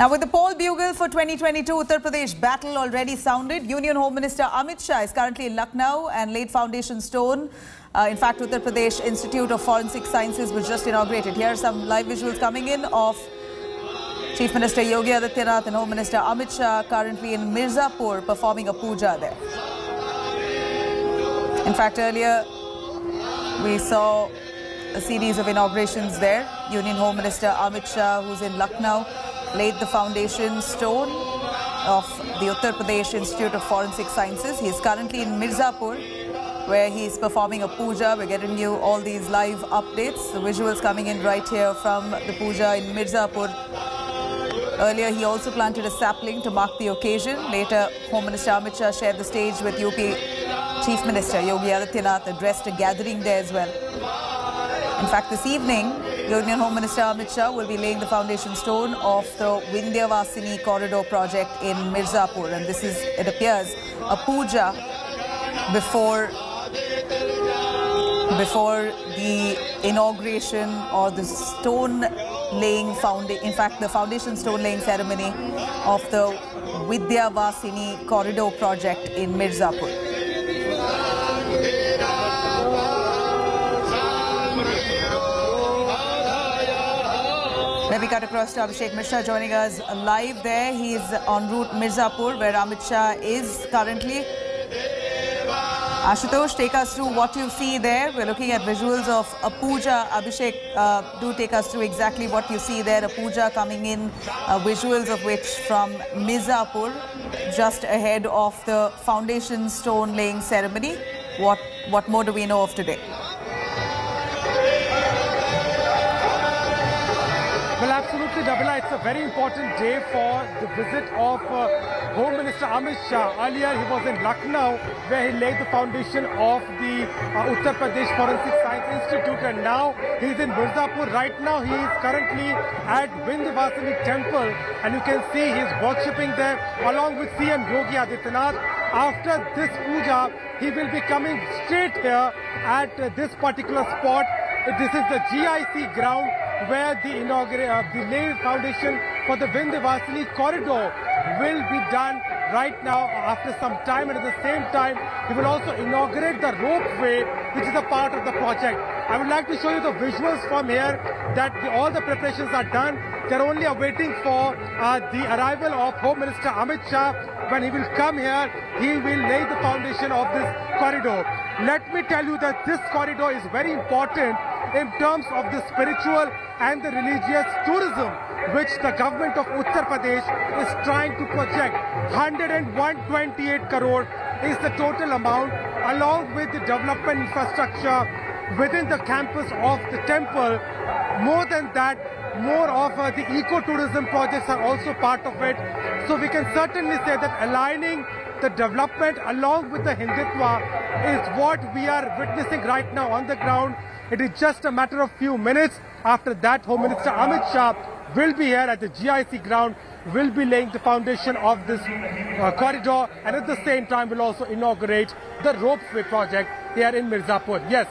Now, with the poll bugle for 2022 Uttar Pradesh battle already sounded, Union Home Minister Amit Shah is currently in Lucknow and laid foundation stone. In fact, Uttar Pradesh Institute of Forensic Sciences was just inaugurated. Here are some live visuals coming in of Chief Minister Yogi Adityanath and Home Minister Amit Shah currently in Mirzapur performing a puja there. In fact, earlier we saw a series of inaugurations there. Union Home Minister Amit Shah, who's in Lucknow, laid the foundation stone of the Uttar Pradesh Institute of Forensic Sciences. He is currently in Mirzapur, where he is performing a puja. We're getting you all these live updates. The visuals coming in right here from the puja in Mirzapur. Earlier, he also planted a sapling to mark the occasion. Later, Home Minister Amit Shah shared the stage with UP Chief Minister Yogi Adityanath, addressed a gathering there as well. In fact, this evening, Union Home Minister Amit Shah will be laying the foundation stone of the Vindhyavasini Corridor project in Mirzapur. And this is, it appears, a puja before the inauguration or the stone laying in fact, the foundation stone laying ceremony of the Vindhyavasini Corridor project in Mirzapur. Let me cut across to Abhishek Mishra joining us live there. He is en route Mirzapur, where Amit Shah is currently. Ashutosh, take us through what you see there. We're looking at visuals of a puja. Abhishek, do take us through exactly what you see there. A puja coming in, visuals of which from Mirzapur, just ahead of the foundation stone laying ceremony. What more do we know of today? Well, absolutely, Nabila. It's a very important day for the visit of Home Minister Amit Shah. Earlier, he was in Lucknow, where he laid the foundation of the Uttar Pradesh Forensic Science Institute, and now he's in Mirzapur. Right now, he is currently at Vindhyavasini Temple, and you can see he's worshipping there along with CM Yogi Adityanath. After this puja, he will be coming straight here at this particular spot. This is the GIC ground, where the laid foundation for the Vindhyavasini corridor will be done right now after some time, and at the same time he will also inaugurate the ropeway, which is a part of the project. I would like to show you the visuals from here that all the preparations are done. They're only awaiting for the arrival of Home Minister Amit Shah. When he will come here, he will lay the foundation of this corridor. Let me tell you that this corridor is very important in terms of the spiritual and the religious tourism, which the government of Uttar Pradesh is trying to project. 128 crore is the total amount, along with the development infrastructure within the campus of the temple. More than that, more of the eco-tourism projects are also part of it. So we can certainly say that aligning the development along with the Hindutva is what we are witnessing right now on the ground. It is just a matter of few minutes. After that, Home Minister Amit Shah will be here at the GIC ground, will be laying the foundation of this corridor, and at the same time will also inaugurate the ropeway project here in Mirzapur. Yes.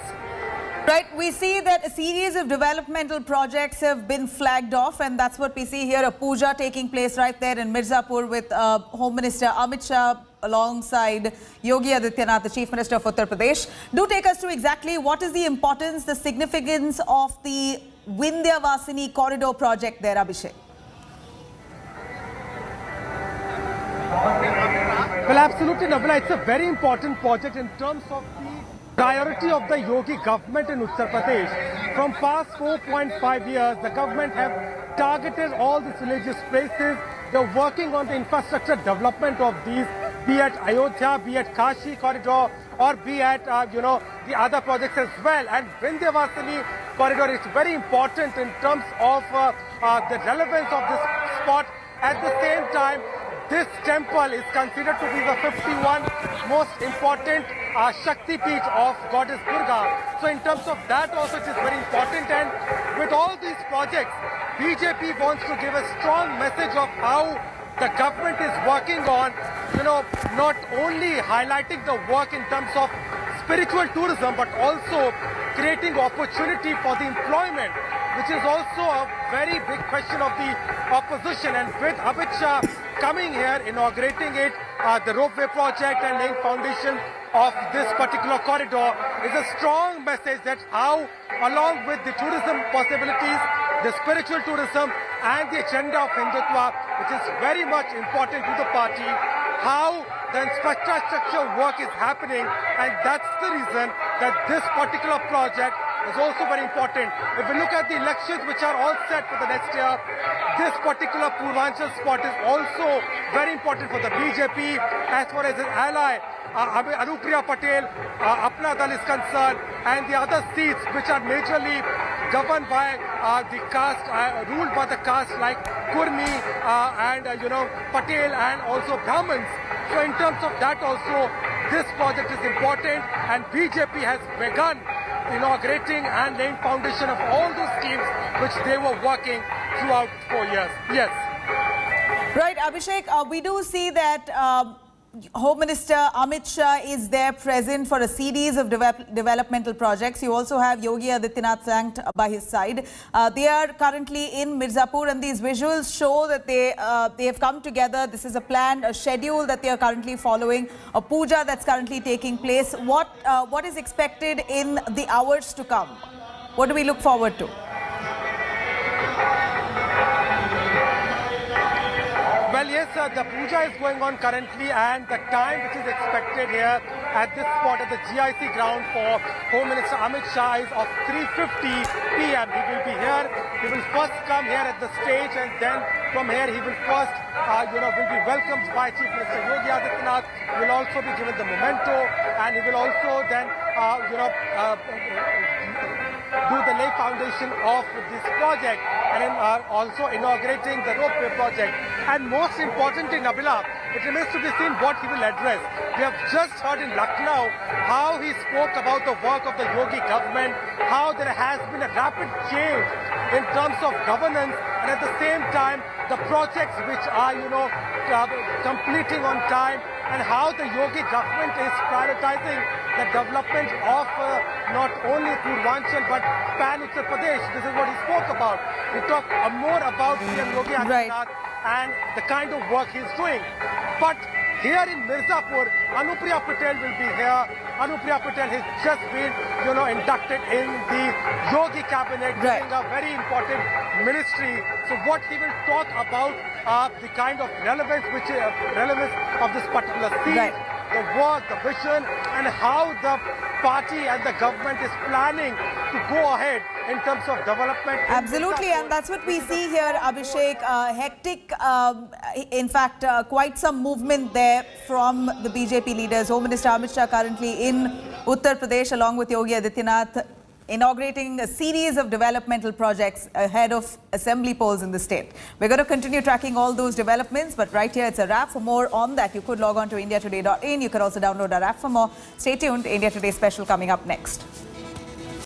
Right, we see that a series of developmental projects have been flagged off, and that's what we see here, a puja taking place right there in Mirzapur with Home Minister Amit Shah alongside Yogi Adityanath, the Chief Minister of Uttar Pradesh. Do take us through exactly what is the importance, the significance of the Vindhyavasini Corridor project there, Abhishek. Well, absolutely, Nabila. It's a very important project in terms of the priority of the Yogi government in Uttar Pradesh. From past 4.5 years, the government have targeted all these religious places. They're working on the infrastructure development of these, be it Ayodhya, be it Kashi corridor, or be it, the other projects as well. And Vindhyavasini corridor is very important in terms of the relevance of this spot. At the same time, this temple is considered to be the 51 most important Shakti Peeth of Goddess Durga. So in terms of that also it is very important, and with all these projects, BJP wants to give a strong message of how the government is working on, not only highlighting the work in terms of spiritual tourism, but also creating opportunity for the employment which is also a very big question of the opposition. And with Amit Shah coming here, inaugurating it, the ropeway project and laying foundation of this particular corridor is a strong message that how, along with the tourism possibilities, the spiritual tourism and the agenda of Hindutva, which is very much important to the party, how the infrastructure work is happening, and that's the reason that this particular project is also very important. If we look at the elections which are all set for the next year, this particular Purvanchal spot is also very important for the BJP as far as its ally Anupriya Patel, Apna Dal is concerned, and the other seats which are majorly governed by the caste, ruled by the caste like Kurmi and Patel and also Brahmins. So in terms of that also, this project is important, and BJP has begun inaugurating and laying foundation of all those schemes which they were working throughout 4 years. Yes. Right, Abhishek, we do see that Home Minister Amit Shah is there present for a series of developmental projects. You also have Yogi Adityanath ranked by his side. They are currently in Mirzapur, and these visuals show that they have come together. This is a plan, a schedule that they are currently following, a puja that's currently taking place. What is expected in the hours to come? What do we look forward to? Well, yes, the puja is going on currently, and the time which is expected here at this spot at the GIC ground for Home Minister Amit Shah is of 3:50 p.m. He will be here. He will first come here at the stage, and then from here he will first, will be welcomed by Chief Minister Yogi Adityanath. He will also be given the memento, and he will also then, do the lay foundation of this project, and then also inaugurating the ropeway project. And most importantly, Nabila, it remains to be seen what he will address. We have just heard in Lucknow how he spoke about the work of the Yogi government, how there has been a rapid change in terms of governance, and at the same time, the projects which are, completing on time, and how the Yogi government is prioritizing the development of not only Purvanchal but Pan Uttar Pradesh. This is what he spoke about. He talked more about PM Yogi Adityanath and the kind of work he's doing. But here in Mirzapur, Anupriya Patel will be here. Anupriya Patel has just been, inducted in the Yogi cabinet, doing a very important ministry. So what he will talk about the kind of relevance of this particular seat, the work, the vision, and how the party and the government is planning to go ahead in terms of development. Absolutely, and that's what we see here, Abhishek. Hectic, in fact, quite some movement there from the BJP leaders. Home Minister Amit Shah currently in Uttar Pradesh along with Yogi Adityanath, inaugurating a series of developmental projects ahead of assembly polls in the state. We're going to continue tracking all those developments, but right here it's a wrap. For more on that, you could log on to indiatoday.in. You can also download our app for more. Stay tuned. India Today special coming up next.